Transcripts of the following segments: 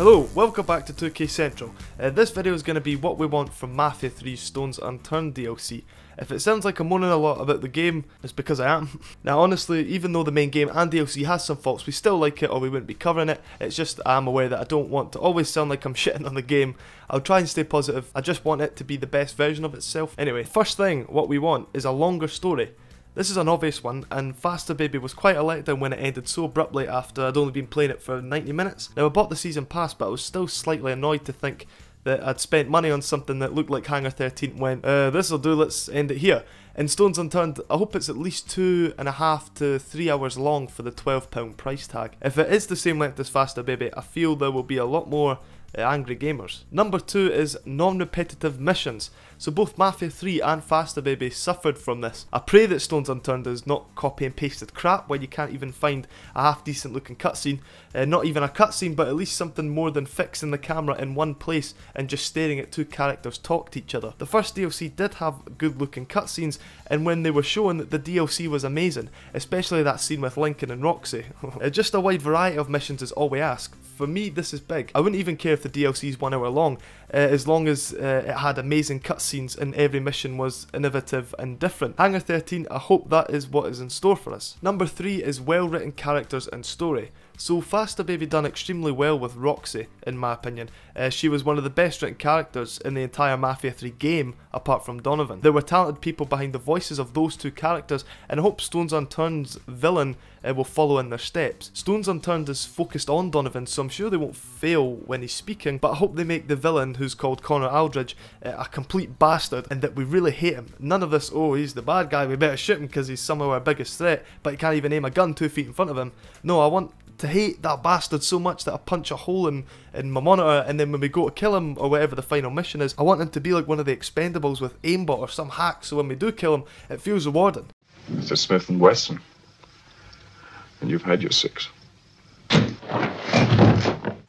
Hello, welcome back to 2K Central. This video is going to be what we want from Mafia 3's Stones Unturned DLC. If it sounds like I'm moaning a lot about the game, it's because I am. Now honestly, even though the main game and DLC has some faults, we still like it or we wouldn't be covering it. It's just I'm aware that I don't want to always sound like I'm shitting on the game. I'll try and stay positive, I just want it to be the best version of itself. Anyway, first thing, what we want is a longer story. This is an obvious one, and Faster Baby was quite a letdown when it ended so abruptly after I'd only been playing it for 90 minutes. Now I bought the season pass, but I was still slightly annoyed to think that I'd spent money on something that looked like Hangar 13 went, this'll do, let's end it here. In Stones Unturned, I hope it's at least 2.5 to 3 hours long for the £12 price tag. If it is the same length as Faster Baby, I feel there will be a lot more angry gamers. Number 2 is non-repetitive missions. So both Mafia 3 and Faster Baby suffered from this. I pray that Stones Unturned is not copy and pasted crap where you can't even find a half decent looking cutscene. Not even a cutscene, but at least something more than fixing the camera in one place and just staring at two characters talk to each other. The first DLC did have good looking cutscenes, and when they were shown, the DLC was amazing, especially that scene with Lincoln and Roxy. Just a wide variety of missions is all we ask. For me, this is big. I wouldn't even care if the DLC is 1 hour long, as long as it had amazing cutscenes and every mission was innovative and different. Hangar 13, I hope that is what is in store for us. Number 3 is well written characters and story. So Faster Baby done extremely well with Roxy, in my opinion. She was one of the best written characters in the entire Mafia 3 game, apart from Donovan. There were talented people behind the voices of those two characters, and I hope Stones Unturned's villain will follow in their steps. Stones Unturned is focused on Donovan, so I'm sure they won't fail when he's speaking, but I hope they make the villain, who's called Connor Aldridge, a complete bastard, and that we really hate him. None of this, oh he's the bad guy, we better shoot him because he's somehow our biggest threat, but he can't even aim a gun 2 feet in front of him. No, I want to hate that bastard so much that I punch a hole in my monitor, and then when we go to kill him or whatever the final mission is, I want him to be like one of the Expendables with aimbot or some hack, so when we do kill him, it feels rewarding. Mr. Smith & Wesson, and you've had your 6.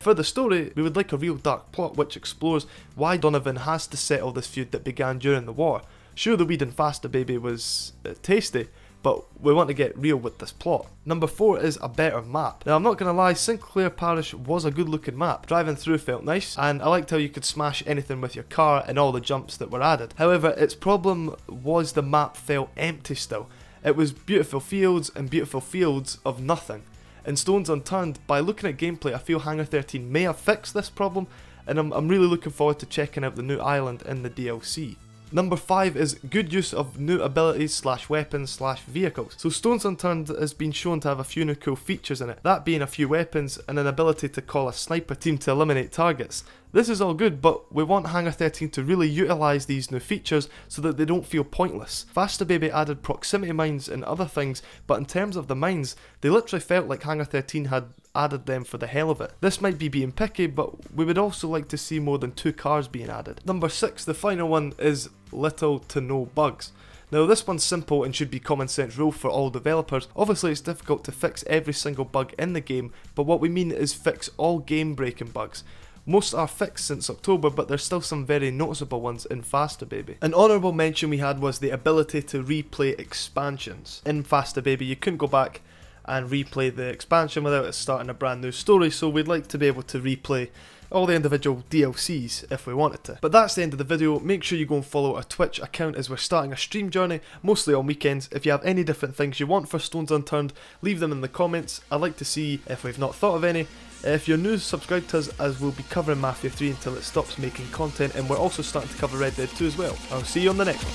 For the story, we would like a real dark plot which explores why Donovan has to settle this feud that began during the war. Sure, the weed in Faster Baby was tasty, but we want to get real with this plot. Number 4 is a better map. Now I'm not gonna lie, Sinclair Parish was a good looking map. Driving through felt nice, and I liked how you could smash anything with your car and all the jumps that were added. However, its problem was the map felt empty still. It was beautiful fields and beautiful fields of nothing. In Stones Unturned, by looking at gameplay, I feel Hangar 13 may have fixed this problem, and I'm really looking forward to checking out the new island in the DLC. Number 5 is good use of new abilities slash weapons slash vehicles. So Stones Unturned has been shown to have a few new cool features in it, that being a few weapons and an ability to call a sniper team to eliminate targets. This is all good, but we want Hangar 13 to really utilise these new features so that they don't feel pointless. Faster Baby added proximity mines and other things, but in terms of the mines, they literally felt like Hangar 13 had added them for the hell of it. This might be being picky, but we would also like to see more than 2 cars being added. Number 6, the final one, is little to no bugs. Now this one's simple and should be common sense rule for all developers. Obviously it's difficult to fix every single bug in the game, but what we mean is fix all game breaking bugs. Most are fixed since October, but there's still some very noticeable ones in Faster Baby. An honourable mention we had was the ability to replay expansions. In Faster Baby you couldn't go back and replay the expansion without it starting a brand new story, so we'd like to be able to replay all the individual DLCs if we wanted to. But that's the end of the video. Make sure you go and follow our Twitch account as we're starting a stream journey, mostly on weekends. If you have any different things you want for Stones Unturned, leave them in the comments. I'd like to see if we've not thought of any. If you're new, subscribe to us, as we'll be covering Mafia 3 until it stops making content, and we're also starting to cover Red Dead 2 as well. I'll see you on the next one.